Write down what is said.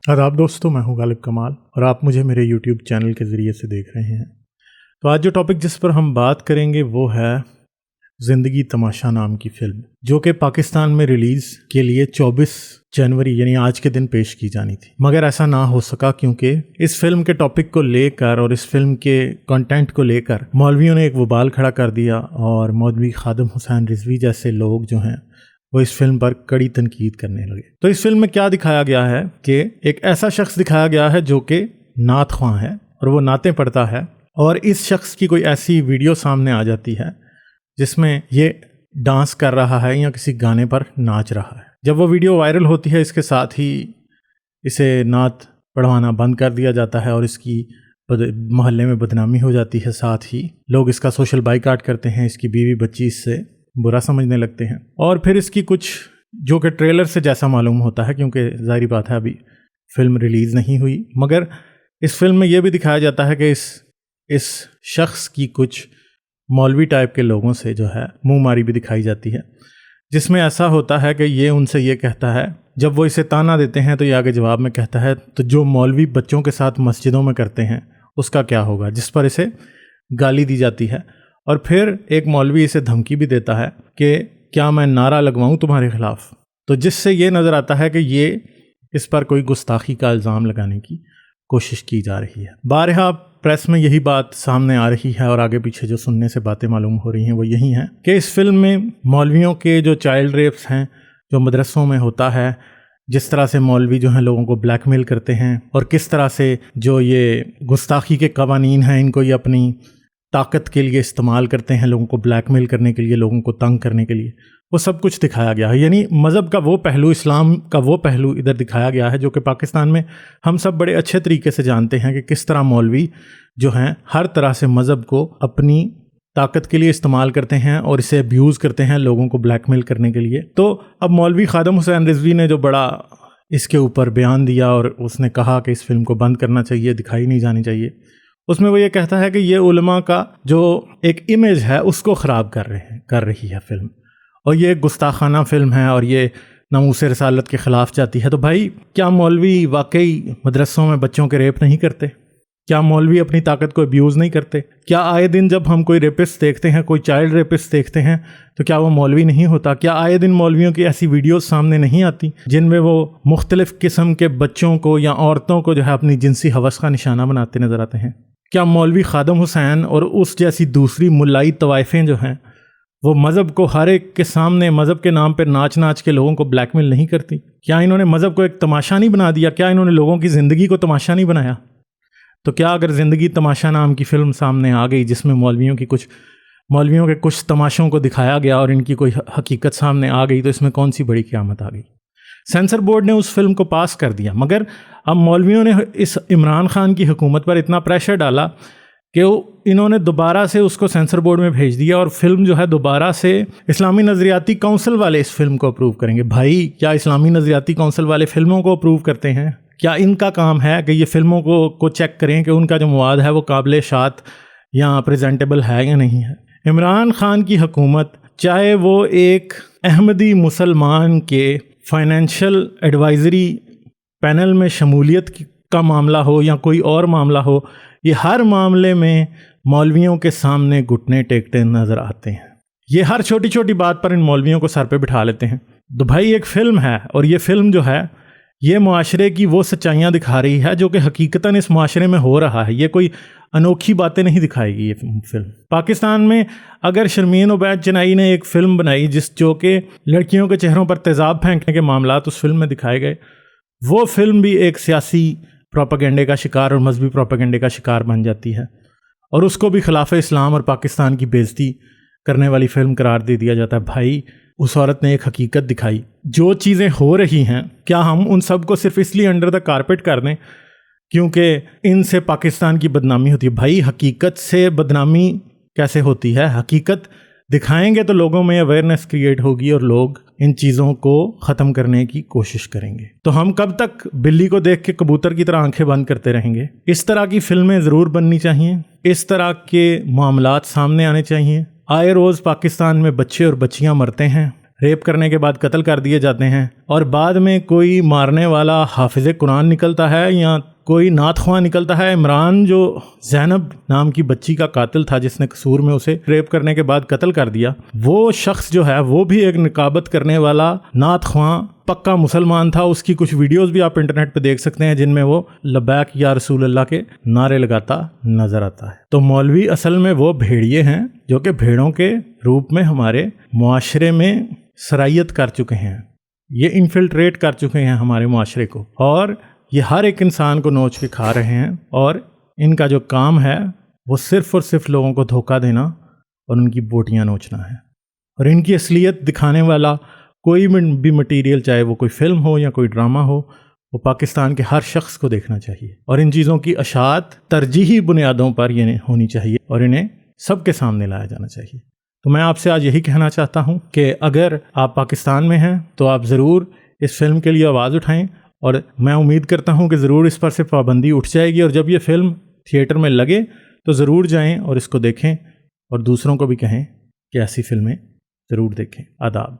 आदाब दोस्तों, मैं हूं गालिब कमाल और आप मुझे मेरे YouTube चैनल के ज़रिए से देख रहे हैं। तो आज जो टॉपिक जिस पर हम बात करेंगे वो है ज़िंदगी तमाशा नाम की फ़िल्म, जो कि पाकिस्तान में रिलीज़ के लिए 24 जनवरी यानी आज के दिन पेश की जानी थी, मगर ऐसा ना हो सका क्योंकि इस फिल्म के टॉपिक को लेकर और इस फिल्म के कंटेंट को लेकर मौलवियों ने एक वबाल खड़ा कर दिया और मौलवी खादम हुसैन रिजवी जैसे लोग जो हैं वो इस फिल्म पर कड़ी तनकीद करने लगे। तो इस फिल्म में क्या दिखाया गया है कि एक ऐसा शख्स दिखाया गया है जो कि नात ख्वां है और वो नातें पढ़ता है, और इस शख्स की कोई ऐसी वीडियो सामने आ जाती है जिसमें ये डांस कर रहा है या किसी गाने पर नाच रहा है। जब वो वीडियो वायरल होती है, इसके साथ ही इसे नात पढ़वाना बंद कर दिया जाता है और इसकी मोहल्ले में बदनामी हो जाती है। साथ ही लोग इसका सोशल बाइकाट करते हैं, इसकी बीवी बच्ची इससे बुरा समझने लगते हैं। और फिर इसकी कुछ जो कि ट्रेलर से जैसा मालूम होता है, क्योंकि ज़ाहिर बात है अभी फ़िल्म रिलीज़ नहीं हुई, मगर इस फिल्म में यह भी दिखाया जाता है कि इस शख्स की कुछ मौलवी टाइप के लोगों से जो है मुंहमारी भी दिखाई जाती है, जिसमें ऐसा होता है कि ये उनसे ये कहता है, जब वो इसे ताना देते हैं तो ये आगे जवाब में कहता है तो जो मौलवी बच्चों के साथ मस्जिदों में करते हैं उसका क्या होगा, जिस पर इसे गाली दी जाती है। और फिर एक मौलवी इसे धमकी भी देता है कि क्या मैं नारा लगवाऊं तुम्हारे ख़िलाफ़, तो जिससे ये नज़र आता है कि ये इस पर कोई गुस्ताखी का इल्ज़ाम लगाने की कोशिश की जा रही है। बारहा प्रेस में यही बात सामने आ रही है और आगे पीछे जो सुनने से बातें मालूम हो रही हैं वो यही हैं कि इस फिल्म में मौलवियों के जो चाइल्ड रेप्स हैं जो मदरसों में होता है, जिस तरह से मौलवी जो हैं लोगों को ब्लैकमेल करते हैं और किस तरह से जो ये गुस्ताखी के कवानीन हैं इनको ये अपनी ताकत के लिए इस्तेमाल करते हैं, लोगों को ब्लैकमेल करने के लिए, लोगों को तंग करने के लिए, वो सब कुछ दिखाया गया है। यानी मज़हब का वो पहलू, इस्लाम का वो पहलू इधर दिखाया गया है जो कि पाकिस्तान में हम सब बड़े अच्छे तरीके से जानते हैं कि किस तरह मौलवी जो हैं हर तरह से मज़हब को अपनी ताकत के लिए इस्तेमाल करते हैं और इसे अब्यूज़ करते हैं लोगों को ब्लैकमेल करने के लिए। तो अब मौलवी खादम हुसैन रिजवी ने जो बड़ा इसके ऊपर बयान दिया और उसने कहा कि इस फिल्म को बंद करना चाहिए, दिखाई नहीं जानी चाहिए, उसमें वो ये कहता है कि ये उलमा का जो एक इमेज है उसको ख़राब कर रही है फिल्म, और ये गुस्ताखाना फिल्म है और ये नामूस रसालत के ख़िलाफ़ जाती है। तो भाई, क्या मौलवी वाकई मदरसों में बच्चों के रेप नहीं करते? क्या मौलवी अपनी ताकत को अब्यूज़ नहीं करते? क्या आए दिन जब हम कोई रेपिस्ट देखते हैं, कोई चाइल्ड रेपिस्ट देखते हैं, तो क्या वो मौलवी नहीं होता? क्या आए दिन मौलवियों की ऐसी वीडियोस सामने नहीं आती जिनमें वो मुख्तलिफ़ किस्म के बच्चों को या औरतों को जो है अपनी जिनसी हवस का निशाना बनाते नज़र आते हैं? क्या मौलवी खादम हुसैन और उस जैसी दूसरी मुल्लाई तवाइफें जो हैं वो मज़हब को हर एक के सामने मज़हब के नाम पर नाच नाच के लोगों को ब्लैकमेल नहीं करती? क्या इन्होंने मज़हब को एक तमाशा नहीं बना दिया? क्या इन्होंने लोगों की ज़िंदगी को तमाशा नहीं बनाया? तो क्या अगर ज़िंदगी तमाशा नाम की फ़िल्म सामने आ गई जिसमें मौलवियों के कुछ तमाशों को दिखाया गया और इनकी कोई हकीकत सामने आ गई, तो इसमें कौन सी बड़ी क़यामत आ गई? सेंसर बोर्ड ने उस फिल्म को पास कर दिया, मगर अब मौलवियों ने इस इमरान खान की हुकूमत पर इतना प्रेशर डाला कि इन्होंने दोबारा से उसको सेंसर बोर्ड में भेज दिया और फिल्म जो है दोबारा से इस्लामी नज़रियाती काउंसिल वाले इस फिल्म को अप्रूव करेंगे। भाई, क्या इस्लामी नज़रियाती काउंसिल वाले फ़िल्मों को अप्रूव करते हैं? क्या इनका काम है कि ये फ़िल्मों को चेक करें कि उनका जो मवाद है वो काबिल शात या प्रेजेंटेबल है या नहीं है? इमरान खान की हुकूमत, चाहे वो एक अहमदी मुसलमान के फाइनेंशियल एडवाइज़री पैनल में शमूलियत का मामला हो या कोई और मामला हो, ये हर मामले में मौलवियों के सामने घुटने टेकते नज़र आते हैं। ये हर छोटी छोटी बात पर इन मौलवियों को सर पे बिठा लेते हैं। तो भाई, एक फ़िल्म है और ये फ़िल्म जो है ये मुआशरे की वो सच्चाइयाँ दिखा रही है जो कि हकीकतन इस मुआशरे में हो रहा है। ये कोई अनोखी बातें नहीं दिखाएगी ये फिल्म। पाकिस्तान में अगर शर्मीन उबैद चनाई ने एक फ़िल्म बनाई जो कि लड़कियों के चेहरों पर तेज़ाब फेंकने के मामलात उस फिल्म में दिखाए गए, वो फिल्म भी एक सियासी प्रोपेगेंडे का शिकार और मजहबी प्रोपेगेंडे का शिकार बन जाती है और उसको भी खिलाफ इस्लाम और पाकिस्तान की बेइज्जती करने वाली फ़िल्म करार दे दिया जाता है। भाई, उस औरत ने एक हकीकत दिखाई। जो चीज़ें हो रही हैं, क्या हम उन सब को सिर्फ इसलिए अंडर द कारपेट कर दें क्योंकि इनसे पाकिस्तान की बदनामी होती है? भाई, हकीकत से बदनामी कैसे होती है? हकीकत दिखाएंगे तो लोगों में अवेयरनेस क्रिएट होगी और लोग इन चीज़ों को ख़त्म करने की कोशिश करेंगे। तो हम कब तक बिल्ली को देख के कबूतर की तरह आंखें बंद करते रहेंगे? इस तरह की फ़िल्में ज़रूर बननी चाहिए, इस तरह के मामलात सामने आने चाहिए। आए रोज़ पाकिस्तान में बच्चे और बच्चियां मरते हैं, ریپ کرنے کے بعد قتل کر دیے جاتے ہیں، اور بعد میں کوئی مارنے والا حافظ قرآن نکلتا ہے یا کوئی نعت خواں نکلتا ہے۔ عمران جو زینب نام کی بچی کا قاتل تھا جس نے قصور میں اسے ریپ کرنے کے بعد قتل کر دیا، وہ شخص جو ہے وہ بھی ایک نقابت کرنے والا نعت خواں پکا مسلمان تھا۔ اس کی کچھ ویڈیوز بھی آپ انٹرنیٹ پہ دیکھ سکتے ہیں جن میں وہ لبیک یا رسول اللہ کے نعرے لگاتا نظر آتا ہے۔ تو مولوی اصل میں وہ بھیڑیے ہیں جو کہ بھیڑوں کے روپ میں ہمارے معاشرے میں سرایت کر چکے ہیں، یہ انفلٹریٹ کر چکے ہیں ہمارے معاشرے کو، اور یہ ہر ایک انسان کو نوچ کے کھا رہے ہیں، اور ان کا جو کام ہے وہ صرف اور صرف لوگوں کو دھوکہ دینا اور ان کی بوٹیاں نوچنا ہے۔ اور ان کی اصلیت دکھانے والا کوئی بھی مٹیریل، چاہے وہ کوئی فلم ہو یا کوئی ڈرامہ ہو، وہ پاکستان کے ہر شخص کو دیکھنا چاہیے، اور ان چیزوں کی اشاعت ترجیحی بنیادوں پر یہ ہونی چاہیے اور انہیں سب کے سامنے لایا جانا چاہیے۔ تو میں آپ سے آج یہی کہنا چاہتا ہوں کہ اگر آپ پاکستان میں ہیں تو آپ ضرور اس فلم کے لیے آواز اٹھائیں، اور میں امید کرتا ہوں کہ ضرور اس پر سے پابندی اٹھ جائے گی، اور جب یہ فلم تھیٹر میں لگے تو ضرور جائیں اور اس کو دیکھیں، اور دوسروں کو بھی کہیں کہ ایسی فلمیں ضرور دیکھیں۔ آداب۔